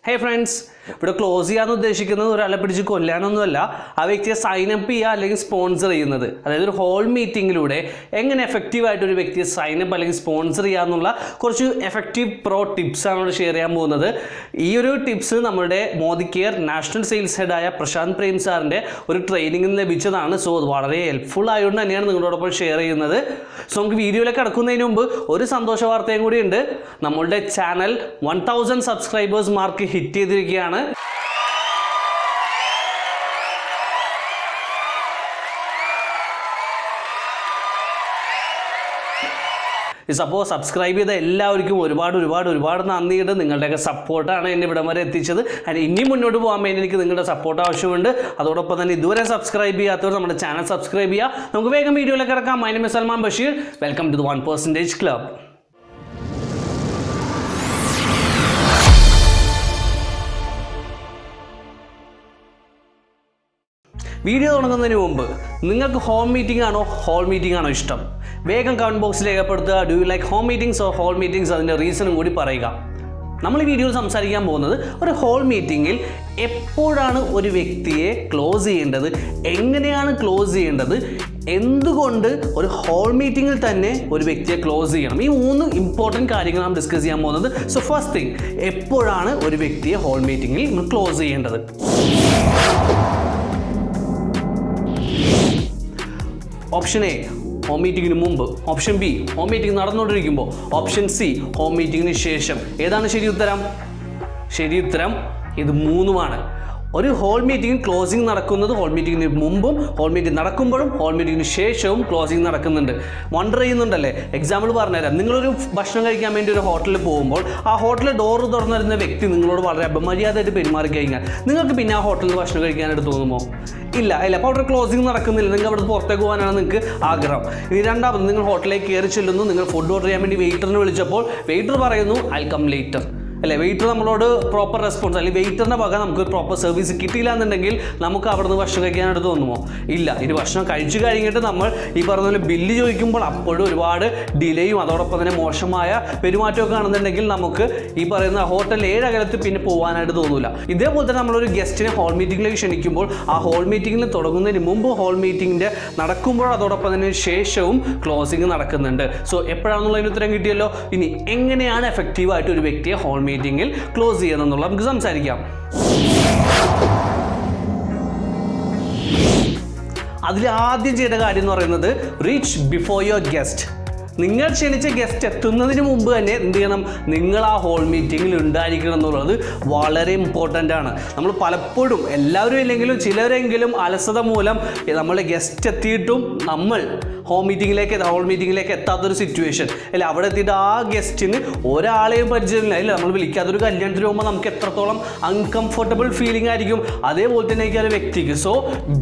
Hey friends, ഇവിടെ close ചെയ്യാന്ന് ഉദ്ദേശിക്കുന്നത് ഒരാളെ പിടിച്ച് കൊല്ലാനൊന്നുമല്ല, ആ വ്യക്തിയെ സൈൻ അപ്പ് ചെയ്യുക അല്ലെങ്കിൽ സ്പോൺസർ ചെയ്യുന്നത്. അതായത് ഒരു ഹോൾ മീറ്റിങ്ങിലൂടെ എങ്ങനെ എഫക്റ്റീവായിട്ട് ഒരു വ്യക്തിയെ സൈൻ അപ്പ് അല്ലെങ്കിൽ സ്പോൺസർ ചെയ്യാന്നുള്ള കുറച്ച് എഫക്റ്റീവ് ടിപ്സാണ് ഇവിടെ ഷെയർ ചെയ്യാൻ പോകുന്നത്. ഈ ഒരു ടിപ്സ് നമ്മുടെ മോദിക്കെയർ നാഷണൽ സെയിൽസ് ഹെഡായ പ്രശാന്ത് പ്രേം സാറിൻ്റെ ഒരു ട്രെയിനിങ്ങിൽ ലഭിച്ചതാണ്. സോ അത് വളരെ ഹെൽപ്ഫുൾ ആയതുകൊണ്ട് തന്നെയാണ് നിങ്ങളോടൊപ്പം ഷെയർ ചെയ്യുന്നത്. സോ നമുക്ക് വീഡിയോയിലേക്ക് കടക്കുന്നതിന് മുമ്പ് ഒരു സന്തോഷ വാർത്തയും കൂടി ഉണ്ട്. നമ്മളുടെ ചാനൽ 1000 സബ്സ്ക്രൈബേഴ്സ് മാർക്ക് ഹിറ്റ് ചെയ്തിരിക്കുകയാണ്. അപ്പോൾ സബ്സ്ക്രൈബ് ചെയ്ത എല്ലാവർക്കും ഒരുപാട് നന്ദിയുണ്ട്. നിങ്ങളുടെയൊക്കെ സപ്പോർട്ടാണ് എന്നെ ഇവിടം വരെ എത്തിച്ചത്. ആൻഡ് ഇനി മുന്നോട്ട് പോകാൻ വേണ്ടി എനിക്ക് നിങ്ങളുടെ സപ്പോർട്ട് ആവശ്യമുണ്ട്. അതോടൊപ്പം തന്നെ ഇതുവരെ സബ്സ്ക്രൈബ് ചെയ്യാത്തവർ നമ്മുടെ ചാനൽ സബ്സ്ക്രൈബ് ചെയ്യുക. നമുക്ക് വേഗം വീഡിയോയിലേക്ക് കിടക്കാം. My name is Salman Basheer. Welcome to the 1% club. Video തുടങ്ങുന്നതിന് മുമ്പ് നിങ്ങൾക്ക് ഹോം മീറ്റിംഗ് ആണോ ഹോൾ മീറ്റിംഗ് ആണോ ഇഷ്ടം? വേഗം കമൻറ്റ് ബോക്സിൽ രേഖപ്പെടുത്തുക. Do you like home meetings or hall meetings? അതിൻ്റെ റീസണും കൂടി പറയുക. നമ്മൾ ഈ വീഡിയോയിൽ സംസാരിക്കാൻ പോകുന്നത് ഒരു ഹോൾ മീറ്റിങ്ങിൽ എപ്പോഴാണ് ഒരു വ്യക്തിയെ ക്ലോസ് ചെയ്യേണ്ടത്, എങ്ങനെയാണ് ക്ലോസ് ചെയ്യേണ്ടത്, എന്തുകൊണ്ട് ഒരു ഹോൾ മീറ്റിങ്ങിൽ തന്നെ ഒരു വ്യക്തിയെ ക്ലോസ് ചെയ്യണം. ഈ 3 ഇമ്പോർട്ടൻറ്റ് കാര്യങ്ങളാണ് ഡിസ്കസ് ചെയ്യാൻ പോകുന്നത്. സോ ഫസ്റ്റ് തിങ്, എപ്പോഴാണ് ഒരു വ്യക്തിയെ ഹോൾ മീറ്റിങ്ങിൽ നമ്മൾ ക്ലോസ് ചെയ്യേണ്ടത്? ഓപ്ഷൻ എ, ഹോം മീറ്റിങ്ങിന് മുമ്പ്. ഓപ്ഷൻ ബി, ഹോം മീറ്റിംഗ് നടന്നുകൊണ്ടിരിക്കുമ്പോൾ. ഓപ്ഷൻ സി, ഹോം മീറ്റിങ്ങിന് ശേഷം. ഏതാണ് ശരി ഉത്തരം? ശരി ഉത്തരം ഇത് 3ഉമാണ്. ഒരു ഹോൾ മീറ്റിംഗ് ക്ലോസിംഗ് നടക്കുന്നത് ഹോൾ മീറ്റിങ്ങിന് മുമ്പും ഹോൾ മീറ്റിംഗ് നടക്കുമ്പോഴും ഹോൾ മീറ്റിങ്ങിന് ശേഷവും ക്ലോസിംഗ് നടക്കുന്നുണ്ട്. വണ്ടർ ചെയ്യുന്നുണ്ടല്ലേ? എക്സാമ്പിൾ പറഞ്ഞുതരാം. നിങ്ങളൊരു ഭക്ഷണം കഴിക്കാൻ വേണ്ടി ഒരു ഹോട്ടലിൽ പോകുമ്പോൾ ആ ഹോട്ടലിൽ ഡോറ് തുറന്നിരുന്ന വ്യക്തി നിങ്ങളോട് വളരെ അപമര്യാദയായിട്ട് പെരുമാറി കഴിഞ്ഞാൽ നിങ്ങൾക്ക് പിന്നെ ആ ഹോട്ടലിൽ ഭക്ഷണം കഴിക്കാനായിട്ട് തോന്നുമോ? ഇല്ല. അപ്പോൾ അവിടെ ക്ലോസിംഗ് നടക്കുന്നില്ല, നിങ്ങൾ അവിടെ പുറത്തേക്ക് പോകാനാണ് നിങ്ങൾക്ക് ആഗ്രഹം. ഇനി രണ്ടാമത്, നിങ്ങൾ ഹോട്ടലിലേക്ക് കയറി ചെല്ലുന്നു. നിങ്ങൾ ഫുഡ് ഓർഡർ ചെയ്യാൻ വേണ്ടി വെയിറ്ററിനെ വിളിച്ചപ്പോൾ വെയിറ്റർ പറയുന്നു ഐ കം ലേറ്റർ. അല്ലേ, വെയിറ്റർ നമ്മളോട് പ്രോപ്പർ റെസ്പോൺസ്, അല്ലെങ്കിൽ വെയിറ്ററിൻ്റെ വക നമുക്ക് പ്രോപ്പർ സർവീസ് കിട്ടിയില്ല എന്നുണ്ടെങ്കിൽ നമുക്ക് അവിടെ നിന്ന് ഭക്ഷണം കഴിക്കാനായിട്ട് തോന്നുമോ? ഇല്ല. ഇനി ഭക്ഷണം കഴിച്ചു കഴിഞ്ഞിട്ട് നമ്മൾ ഈ പറഞ്ഞ പോലെ ബില്ല് ചോദിക്കുമ്പോൾ അപ്പോഴും ഒരുപാട് ഡിലേയും അതോടൊപ്പം തന്നെ മോശമായ പെരുമാറ്റമൊക്കെ ആണെന്നുണ്ടെങ്കിൽ നമുക്ക് ഈ പറയുന്ന ഹോട്ടൽ 7 അകലത്ത് പിന്നെ പോകാനായിട്ട് തോന്നില്ല. ഇതേപോലെ തന്നെ നമ്മളൊരു ഗസ്റ്റിനെ ഹോൾ മീറ്റിങ്ങിലേക്ക് ക്ഷണിക്കുമ്പോൾ ആ ഹോൾ മീറ്റിങ്ങിൽ തുടങ്ങുന്നതിന് മുമ്പ് ഹോൾ മീറ്റിങ്ങിൻ്റെ നടക്കുമ്പോൾ അതോടൊപ്പം തന്നെ ശേഷവും ക്ലോസിംഗ് നടക്കുന്നുണ്ട്. സോ എപ്പോഴാണെന്നുള്ളതിന് ഉത്തരം കിട്ടിയല്ലോ. ഇനി എങ്ങനെയാണ് എഫക്റ്റീവായിട്ട് ഒരു വ്യക്തിയെ ഹോൾ മീറ്റിംഗിൽ ക്ലോസ് ചെയ്യുന്നതെന്നുള്ള നമുക്ക് സംസാരിക്കാം. അതിൽ ആദ്യം ചെയ്യേണ്ട കാര്യം എന്ന് പറയുന്നത് റീച്ച് ബിഫോർ യുവർ ഗസ്റ്റ്. നിങ്ങൾ ക്ഷണിച്ച ഗസ്റ്റ് എത്തുന്നതിന് മുമ്പ് തന്നെ എന്ത് ചെയ്യണം? നിങ്ങൾ ആ ഹോൾ മീറ്റിങ്ങിൽ ഉണ്ടായിരിക്കണം എന്നുള്ളത് വളരെ ഇമ്പോർട്ടൻ്റ് ആണ്. നമ്മൾ പലപ്പോഴും, എല്ലാവരും ഇല്ലെങ്കിലും ചിലരെങ്കിലും അലസത മൂലം നമ്മളെ ഗസ്റ്റ് എത്തിയിട്ടും നമ്മൾ ഹോൾ മീറ്റിങ്ങിലേക്ക് എത്താത്തൊരു സിറ്റുവേഷൻ അല്ല. അവിടെ എത്തിയിട്ട് ആ ഗസ്റ്റിന് ഒരാളെയും പരിചയമില്ല. ഇല്ല, നമ്മൾ വിളിക്കാത്തൊരു കല്യാണത്തിന് പോകുമ്പോൾ നമുക്ക് എത്രത്തോളം അൺകംഫർട്ടബിൾ ഫീലിംഗ് ആയിരിക്കും, അതേപോലെ തന്നെ ആയിരിക്കും ആ വ്യക്തിക്ക്. So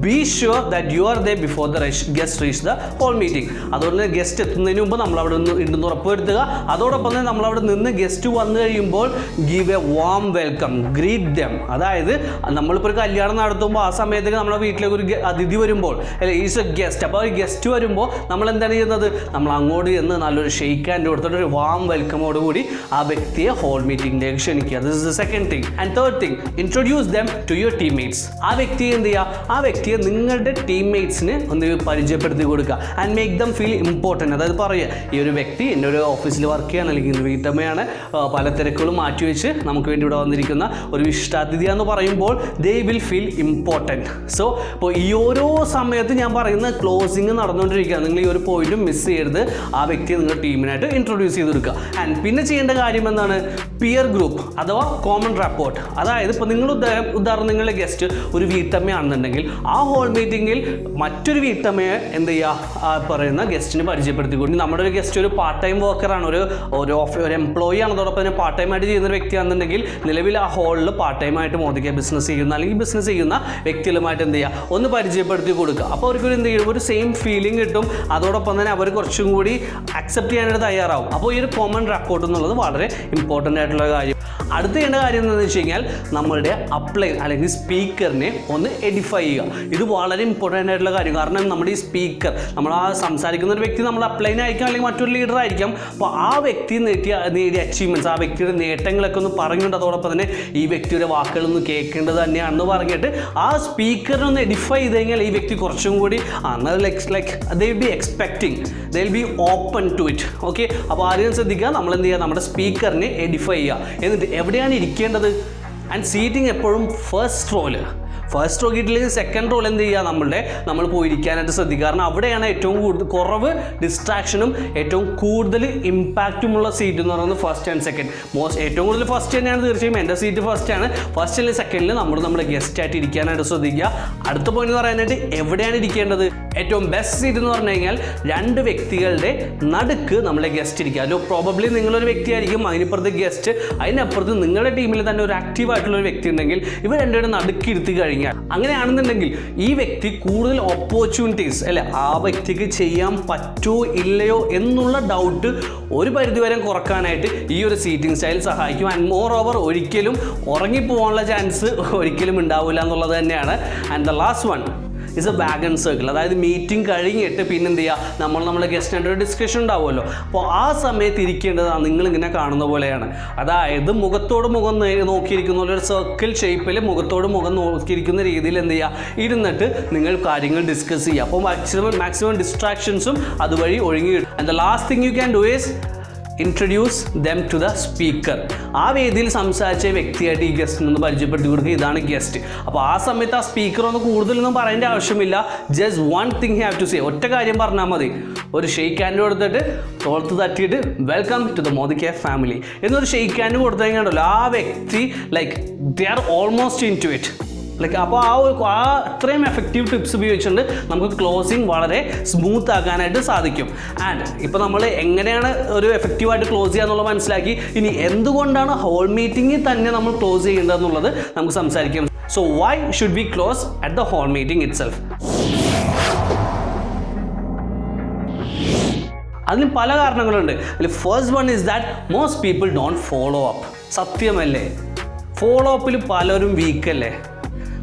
be sure that you are there before the guest reach the hall meeting. അതുകൊണ്ട് തന്നെ ഗസ്റ്റ് എത്തുന്നതിന് മുമ്പ് നമ്മൾ അവിടെ നിന്ന് ഉണ്ടെന്ന് ഉറപ്പുവരുത്തുക. അതോടൊപ്പം തന്നെ നമ്മളവിടെ നിന്ന് ഗസ്റ്റ് വന്നു കഴിയുമ്പോൾ give a warm welcome, greet them. അതായത് നമ്മളിപ്പോൾ ഒരു കല്യാണം നടത്തുമ്പോൾ ആ സമയത്തേക്ക് നമ്മുടെ വീട്ടിലേക്ക് ഒരു അതിഥി വരുമ്പോൾ, അല്ലെ, ഈസ് എ ഗസ്റ്റ്. അപ്പോൾ ഒരു ഗസ്റ്റ് വരുമ്പോൾ നമ്മൾ എന്താണ് ചെയ്യുന്നത്? നമ്മൾ അങ്ങോട്ട് ചെന്ന് നല്ലൊരു ഷെയ്ക്ക് ഹാൻഡ് കൊടുത്തിട്ട് ഒരു വാം വെൽക്കമോട് കൂടി ആ വ്യക്തിയെ ഹോൾ മീറ്റിംഗിലേക്ക് ക്ഷണിക്കുക. This is the second thing. And third thing, introduce them to your teammates. ആ വ്യക്തിയെ എന്ത് ചെയ്യുക? ആ വ്യക്തിയെ നിങ്ങളുടെ ടീംമേറ്റ്സിന് ഒന്ന് പരിചയപ്പെടുത്തി കൊടുക്കുക. And make them feel important. അതായത് പറയുക, ഈ ഒരു വ്യക്തി എൻ്റെ ഒരു ഓഫീസിൽ വർക്ക് ചെയ്യാണ്, അല്ലെങ്കിൽ ഇന്ന് വീട്ടമ്മയാണ്, പല തിരക്കുകളും മാറ്റിവെച്ച് നമുക്ക് വേണ്ടി ഇവിടെ വന്നിരിക്കുന്ന ഒരു വിശിഷ്ടാതിഥിയാന്ന് പറയുമ്പോൾ they will feel important. So ഇപ്പോൾ ഈ ഓരോ സമയത്ത് ഞാൻ പറയുന്ന ക്ലോസിങ് നടന്നുകൊണ്ടിരിക്കുക. നിങ്ങൾ ഈ ഒരു പോയിന്റും മിസ് ചെയ്യരുത്. ആ വ്യക്തിയെ നിങ്ങളുടെ ടീമിനായിട്ട് ഇൻട്രൊഡ്യൂസ് ചെയ്ത് കൊടുക്കുക. ആൻഡ് പിന്നെ ചെയ്യേണ്ട കാര്യം എന്താണ്? പിയർ ഗ്രൂപ്പ് അഥവാ കോമൺ റാപ്പോർട്ട്. അതായത് ഇപ്പോൾ നിങ്ങൾ ഉദാഹരണം, നിങ്ങളുടെ ഗസ്റ്റ് ഒരു വീട്ടമ്മയാണെന്നുണ്ടെങ്കിൽ ആ ഹോൾ മീറ്റിങ്ങിൽ മറ്റൊരു വീട്ടമ്മയെ എന്ത് ചെയ്യുക? പറയുന്ന ഗസ്റ്റിന് പരിചയപ്പെടുത്തിക്കൊണ്ട്, നമ്മുടെ ഒരു ഗസ്റ്റ് ഒരു പാർട്ട് ടൈം വർക്കറാണ്, ഒരു എംപ്ലോയി ആണ്, അതോടൊപ്പം തന്നെ പാർട്ട് ടൈം ആയിട്ട് ചെയ്യുന്ന ഒരു വ്യക്തിയാണെന്നുണ്ടെങ്കിൽ നിലവിൽ ആ ഹോളിൽ പാർട്ട് ടൈം ആയിട്ട് മോദിക്കെയർ ബിസിനസ് ചെയ്യുന്ന അല്ലെങ്കിൽ ബിസിനസ് ചെയ്യുന്ന വ്യക്തികളുമായിട്ട് എന്ത് ചെയ്യുക? ഒന്ന് പരിചയപ്പെടുത്തി കൊടുക്കുക. അപ്പോൾ അവർക്കൊരു എന്ത് ചെയ്യും? ഒരു സെയിം ഫീലിംഗ് കിട്ടും. അതോടൊപ്പം തന്നെ അവർ കുറച്ചും കൂടി അക്സെപ്റ്റ് ചെയ്യാനായിട്ട് തയ്യാറാവും. അപ്പോൾ ഈ ഒരു കോമൺ റെക്കോർഡ് എന്നുള്ളത് വളരെ ഇമ്പോർട്ടൻ്റ് ആയിട്ടുള്ള കാര്യം. അടുത്ത ചെയ്യേണ്ട കാര്യം എന്താണെന്ന് വെച്ച് കഴിഞ്ഞാൽ നമ്മളുടെ അപ്ലൈ അല്ലെങ്കിൽ സ്പീക്കറിനെ ഒന്ന് എഡിഫൈ ചെയ്യുക. ഇത് വളരെ ഇമ്പോർട്ടൻ്റ് ആയിട്ടുള്ള കാര്യം. കാരണം നമ്മുടെ ഈ സ്പീക്കർ, നമ്മൾ ആ സംസാരിക്കുന്ന ഒരു വ്യക്തി നമ്മൾ അപ്ലൈൻ ആയിരിക്കാം അല്ലെങ്കിൽ മറ്റൊരു ലീഡർ ആയിരിക്കാം. അപ്പോൾ ആ വ്യക്തി നേടിയ അച്ചീവ്മെൻറ്റ്സ്, ആ വ്യക്തിയുടെ നേട്ടങ്ങളൊക്കെ ഒന്ന് പറഞ്ഞുകൊണ്ട് അതോടൊപ്പം തന്നെ ഈ വ്യക്തിയുടെ വാക്കുകളൊന്ന് കേൾക്കേണ്ടത് തന്നെയാണെന്ന് പറഞ്ഞിട്ട് ആ സ്പീക്കറിനെ ഒന്ന് എഡിഫൈ ചെയ്ത് കഴിഞ്ഞാൽ ഈ വ്യക്തി കുറച്ചും കൂടി like they will be expecting, they will be open to it. Okay, അപ്പോൾ ആദ്യം ശ്രദ്ധിക്കുക, നമ്മൾ എന്ത് ചെയ്യുക, നമ്മുടെ സ്പീക്കറിനെ എഡിഫൈ ചെയ്യുക. എന്നിട്ട് എവിടെയാണ് ഇരിക്കേണ്ടത്? ആൻഡ് സീറ്റിംഗ് എപ്പോഴും ഫസ്റ്റ് റോല്. ഫസ്റ്റ് റോ കിട്ടില്ലെങ്കിൽ സെക്കൻഡ് റോൾ എന്ത് ചെയ്യുക, നമ്മൾ പോയിരിക്കാനായിട്ട് ശ്രദ്ധിക്കുക. കാരണം അവിടെയാണ് ഏറ്റവും കുറവ് ഡിസ്ട്രാക്ഷനും ഏറ്റവും കൂടുതൽ ഇമ്പാക്റ്റുമുള്ള സീറ്റ് എന്ന് പറയുന്നത് ഫസ്റ്റ് ആൻഡ് സെക്കൻഡ്. ഏറ്റവും കൂടുതൽ ഫസ്റ്റ് തന്നെയാണ് തീർച്ചയായും. എൻ്റെ സീറ്റ് ഫസ്റ്റ് ആണ്. ഫസ്റ്റ് അല്ലെങ്കിൽ സെക്കൻഡിൽ നമ്മുടെ ഗസ്റ്റ് ആയിട്ട് ഇരിക്കാനായിട്ട് ശ്രദ്ധിക്കുക. അടുത്ത പോയിന്റ് എന്ന് പറയാനായിട്ട് എവിടെയാണ് ഇരിക്കേണ്ടത്? ഏറ്റവും ബെസ്റ്റ് സീറ്റ് എന്ന് പറഞ്ഞു കഴിഞ്ഞാൽ രണ്ട് വ്യക്തികളുടെ നടുക്ക് നമ്മളെ ഗസ്റ്റ് ഇരിക്കുക. അതിൽ പ്രോബബ്ലി നിങ്ങളൊരു വ്യക്തിയായിരിക്കും, അതിനപ്പുറത്ത് ഗസ്റ്റ്, അതിനപ്പുറത്ത് നിങ്ങളുടെ ടീമിൽ തന്നെ ഒരു ആക്റ്റീവ് ആയിട്ടുള്ള ഒരു വ്യക്തി ഉണ്ടെങ്കിൽ ഇവർ രണ്ടുപേരും നടുക്ക് ഇരുത്തി കഴിഞ്ഞാൽ, അങ്ങനെയാണെന്നുണ്ടെങ്കിൽ ഈ വ്യക്തി കൂടുതൽ ഓപ്പർച്യൂണിറ്റീസ് അല്ലെ ആ വ്യക്തിക്ക് ചെയ്യാൻ പറ്റുമോ ഇല്ലയോ എന്നുള്ള ഡൗട്ട് ഒരു പരിധിവരെ കുറക്കാനായിട്ട് ഈ ഒരു സീറ്റിംഗ് സ്റ്റൈൽ സഹായിക്കും. ആൻഡ് മോർ ഓവർ ഒരിക്കലും ഉറങ്ങിപ്പോകാനുള്ള ചാൻസ് ഒരിക്കലും ഉണ്ടാവില്ല എന്നുള്ളത് തന്നെയാണ്. And the last one is A wagon circle. അതായത് മീറ്റിംഗ് കഴിഞ്ഞിട്ട് പിന്നെ എന്ത് ചെയ്യുക, നമ്മുടെ ഗസ്റ്റിനായിട്ട് ഒരു ഡിസ്കഷൻ ഉണ്ടാവുമല്ലോ. അപ്പോൾ ആ സമയത്ത് ഇരിക്കേണ്ടത് നിങ്ങളിങ്ങനെ കാണുന്ന പോലെയാണ്. അതായത് മുഖത്തോട് മുഖം നോക്കിയിരിക്കുന്ന ഒരു സർക്കിൾ ഷേപ്പിൽ മുഖത്തോട് മുഖം നോക്കിയിരിക്കുന്ന രീതിയിൽ എന്ത് ചെയ്യുക, ഇരുന്നിട്ട് നിങ്ങൾ കാര്യങ്ങൾ ഡിസ്കസ് ചെയ്യുക. അപ്പോൾ മാക്സിമം ഡിസ്ട്രാക്ഷൻസും അതുവഴി ഒഴുകി. And the last thing you can do is introduce them to the speaker. ആ വേദിയിൽ സംസാരിച്ച വ്യക്തിയായിട്ട് ഈ ഗസ്റ്റിനൊന്ന് പരിചയപ്പെടുത്തി കൊടുക്കുക, ഇതാണ് ഗസ്റ്റ്. അപ്പോൾ ആ സമയത്ത് ആ സ്പീക്കർ ഒന്ന് കൂടുതലൊന്നും പറയേണ്ട ആവശ്യമില്ല. Just one thing have to say, ഒറ്റ കാര്യം പറഞ്ഞാൽ മതി. ഒരു ഷെയ്ക്ക് ഹാൻഡ് കൊടുത്തിട്ട് തോർത്ത് തട്ടിയിട്ട് welcome to the Modicare family എന്നൊരു ഷെയ്ക്ക് ഹാൻഡ് കൊടുത്തു കഴിഞ്ഞാൽ ആ വ്യക്തി like they are almost into it. Like അപ്പോൾ ആ അത്രയും എഫക്റ്റീവ് ടിപ്സ് ഉപയോഗിച്ചുകൊണ്ട് നമുക്ക് ക്ലോസിങ് വളരെ സ്മൂത്ത് ആക്കാനായിട്ട് സാധിക്കും. ആൻഡ് ഇപ്പോൾ നമ്മൾ എങ്ങനെയാണ് ഒരു എഫക്റ്റീവായിട്ട് ക്ലോസ് ചെയ്യുക എന്നുള്ളത് മനസ്സിലാക്കി. ഇനി എന്തുകൊണ്ടാണ് ഹോൾ മീറ്റിങ്ങിൽ തന്നെ നമ്മൾ ക്ലോസ് ചെയ്യേണ്ടതെന്നുള്ളത് നമുക്ക് സംസാരിക്കാം. So why should we close at the hall meeting itself? അതിന് പല കാരണങ്ങളുണ്ട്. അതിൽ first one is that most people don't follow up. സത്യമല്ലേ, ഫോളോ അപ്പിൽ പലരും വീക്കല്ലേ.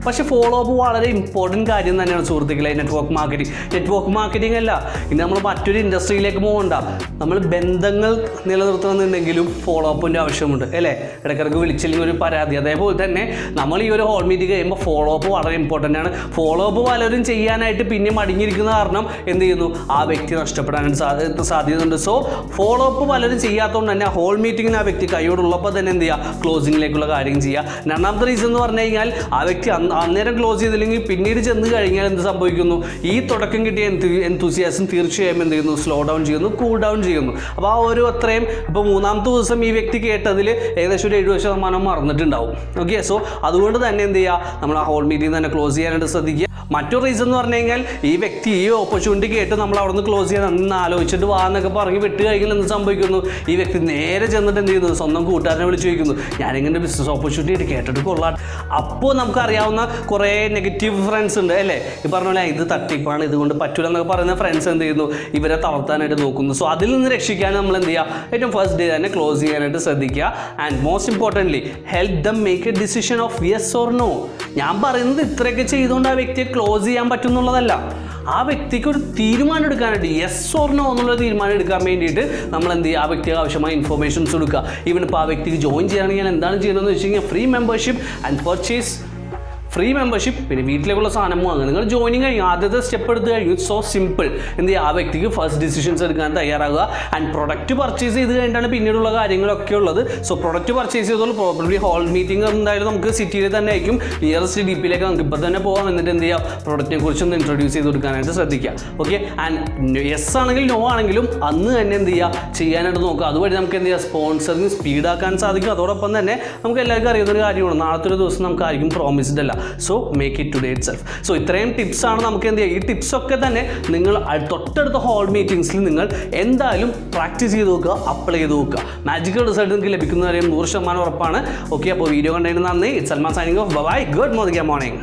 പക്ഷേ ഫോളോ അപ്പ് വളരെ ഇമ്പോർട്ടൻറ്റ് കാര്യം തന്നെയാണ് സുഹൃത്തുക്കളെ. നെറ്റ്വർക്ക് മാർക്കറ്റിംഗ് അല്ല, ഇനി നമ്മൾ മറ്റൊരു ഇൻഡസ്ട്രിയിലേക്ക് പോകണ്ട. നമ്മൾ ബന്ധങ്ങൾ നിലനിർത്തണമെന്നുണ്ടെങ്കിലും ഫോളോ അപ്പിൻ്റെ ആവശ്യമുണ്ട് അല്ലേ. ഇടയ്ക്കിടയ്ക്ക് വിളിച്ചില്ലെങ്കിൽ ഒരു പരാതി. അതേപോലെ തന്നെ നമ്മൾ ഈ ഒരു ഹോൾ മീറ്റിംഗ് കഴിയുമ്പോൾ ഫോളോ അപ്പ് വളരെ ഇമ്പോർട്ടൻ്റ് ആണ്. ഫോളോ അപ്പ് പലരും ചെയ്യാനായിട്ട് പിന്നെ മടങ്ങിയിരിക്കുന്ന കാരണം എന്ത് ചെയ്യുന്നു, ആ വ്യക്തി നഷ്ടപ്പെടാനായിട്ട് സാധ്യതയുണ്ട്. സോ ഫോളോ അപ്പ് പലരും ചെയ്യാത്തതുകൊണ്ട് തന്നെ ഹോൾ മീറ്റിങ്ങിന് ആ വ്യക്തി കൈയോടുള്ളപ്പോൾ തന്നെ എന്ത് ചെയ്യുക, ക്ലോസിങ്ങിലേക്കുള്ള കാര്യം ചെയ്യുക. രണ്ടാമത്തെ റീസൺ എന്ന് പറഞ്ഞു കഴിഞ്ഞാൽ ആ വ്യക്തി അന്നേരം ക്ലോസ് ചെയ്തില്ലെങ്കിൽ പിന്നീട് ചെന്ന് കഴിഞ്ഞാൽ എന്ത് സംഭവിക്കുന്നു, ഈ തുടക്കം കിട്ടിയ എൻതൂസിയാസം തീർച്ചയായും എന്ത് ചെയ്യുന്നു, സ്ലോ ഡൗൺ ചെയ്യുന്നു, കൂൾ ഡൗൺ ചെയ്യുന്നു. അപ്പോൾ ആ ഒരു അത്രയും ഇപ്പോൾ മൂന്നാമത്തെ ദിവസം ഈ വ്യക്തി കേട്ടതിൽ ഏകദേശം ഒരു 70% മറന്നിട്ടുണ്ടാവും. ഓക്കെ, സോ അതുകൊണ്ട് തന്നെ എന്ത് ചെയ്യുക, നമ്മൾ ആ ഹോൾ മീറ്റിംഗ് തന്നെ ക്ലോസ് ചെയ്യാനായിട്ട് ശ്രദ്ധിക്കുക. മറ്റൊരു റീസൺ എന്ന് പറഞ്ഞു കഴിഞ്ഞാൽ ഈ വ്യക്തി ഈ ഓപ്പർച്യൂണിറ്റി കേട്ട് നമ്മൾ അവിടെ നിന്ന് ക്ലോസ് ചെയ്യാൻ അന്ന് ആലോചിച്ചിട്ട് വാ എന്നൊക്കെ പറഞ്ഞ് വിട്ട് കഴിഞ്ഞാൽ എന്ത് സംഭവിക്കുന്നു, ഈ വ്യക്തി നേരെ ചെന്നിട്ട് എന്ത് ചെയ്യുന്നു, സ്വന്തം കൂട്ടുകാരനെ വിളിച്ച് ചോദിക്കുന്നു, ഞാനിങ്ങനെ ബിസിനസ് ഓപ്പർച്യൂണിറ്റി കേട്ടിട്ട് കൊള്ളാം. അപ്പോൾ നമുക്കറിയാവുന്ന കുറേ നെഗറ്റീവ് ഫ്രണ്ട്സ് ഉണ്ട് അല്ലേ. ഈ പറഞ്ഞ പോലെ ഇത് തട്ടിപ്പാണ്, ഇതുകൊണ്ട് പറ്റൂല എന്നൊക്കെ പറയുന്ന ഫ്രണ്ട്സ് എന്ത് ചെയ്യുന്നു, ഇവരെ തളർത്താനായിട്ട് നോക്കുന്നു. സോ അതിൽ നിന്ന് രക്ഷിക്കാൻ നമ്മൾ എന്ത് ചെയ്യുക, ഏറ്റവും ഫസ്റ്റ് ഡേ തന്നെ ക്ലോസ് ചെയ്യാനായിട്ട് ശ്രദ്ധിക്കുക. And most importantly help them make a decision of yes or no. ഞാൻ പറയുന്നത് ഇത്രയൊക്കെ ചെയ്തുകൊണ്ട് ആ വ്യക്തിയെ ക്ലോസ് ചെയ്യാൻ പറ്റും എന്നുള്ളതല്ല. ആ വ്യക്തിക്ക് ഒരു തീരുമാനം എടുക്കാനായിട്ട് യെസ് ഓർ നോ എന്നുള്ള തീരുമാനം എടുക്കാൻ വേണ്ടിയിട്ട് നമ്മൾ എന്ത് ചെയ്യുക, ആ വ്യക്തിക്ക് ആവശ്യമായ ഇൻഫർമേഷൻസ് കൊടുക്കുക. ഈവൻ ഇപ്പോൾ ആ വ്യക്തിക്ക് ജോയിൻ ചെയ്യുകയാണെങ്കിൽ എന്താണ് ചെയ്യണമെന്ന് വെച്ച് കഴിഞ്ഞാൽ free membership and purchase free membership, പിന്നെ വീട്ടിലേക്കുള്ള സാധനം വാങ്ങുക. നിങ്ങൾ ജോയിനിങ് കഴിഞ്ഞു, ആദ്യത്തെ സ്റ്റെപ്പ് എടുത്ത് കഴിഞ്ഞു. It's so simple. എന്ത് ചെയ്യുക, ആ വ്യക്തിക്ക് ഫസ്റ്റ് ഡിസിഷൻസ് എടുക്കാൻ തയ്യാറാകുക. ആൻഡ് പ്രൊഡക്റ്റ് പർച്ചേസ് ചെയ്ത് കഴിഞ്ഞിട്ടാണ് പിന്നീടുള്ള കാര്യങ്ങളൊക്കെ ഉള്ളത്. സോ പ്രൊഡക്റ്റ് പർച്ചേസ് ചെയ്തോളൂ. പ്രോബബ്ലി ഹോൾ മീറ്റിംഗ് എന്തായാലും നമുക്ക് സിറ്റിയിൽ തന്നെ ആയിരിക്കും. നിയറസ്റ്റ് DPയിലേക്ക് നമുക്ക് ഇപ്പോൾ തന്നെ പോകാം. എന്നിട്ട് എന്ത് ചെയ്യാം, പ്രൊഡക്റ്റിനെ കുറിച്ചൊന്ന് ഇൻട്രൊഡ്യൂസ് ചെയ്ത് കൊടുക്കാനായിട്ട് ശ്രദ്ധിക്കുക. ഓക്കെ, ആൻഡ് യെസ് ആണെങ്കിലും നോ ആണെങ്കിലും അന്ന് തന്നെ എന്ത് ചെയ്യുക, ചെയ്യാനായിട്ട് നോക്കുക. അതുവഴി നമുക്ക് എന്ത് ചെയ്യുക, സ്പോൺസറിങ് സ്പീഡാക്കാൻ സാധിക്കും. അതോടൊപ്പം തന്നെ നമുക്ക് എല്ലാവർക്കും അറിയുന്നൊരു കാര്യമാണ്, നാളത്തെ ഒരു ദിവസം നമുക്ക് ആയിരിക്കും പ്രോമിസ്ഡ് അല്ല. So make it today it self. So ഇത്രയും ടിപ്സാണ് നമുക്ക് എന്ത് ചെയ്യുക. ഈ ടിപ്സൊക്കെ തന്നെ നിങ്ങൾ തൊട്ടടുത്ത ഹോൾ മീറ്റിംഗ്സിൽ നിങ്ങൾ എന്തായാലും പ്രാക്ടീസ് ചെയ്ത് നോക്കുക, അപ്ലൈ ചെയ്ത് നോക്കുക. മാജിക്കൽ റിസൾട്ട് നിങ്ങൾക്ക് ലഭിക്കുന്ന കാര്യം 100% ഉറപ്പാണ്. ഓക്കെ, അപ്പോൾ വീഡിയോ കണ്ടതിന് നന്ദി. It's Salman signing off. Bye. Good morning.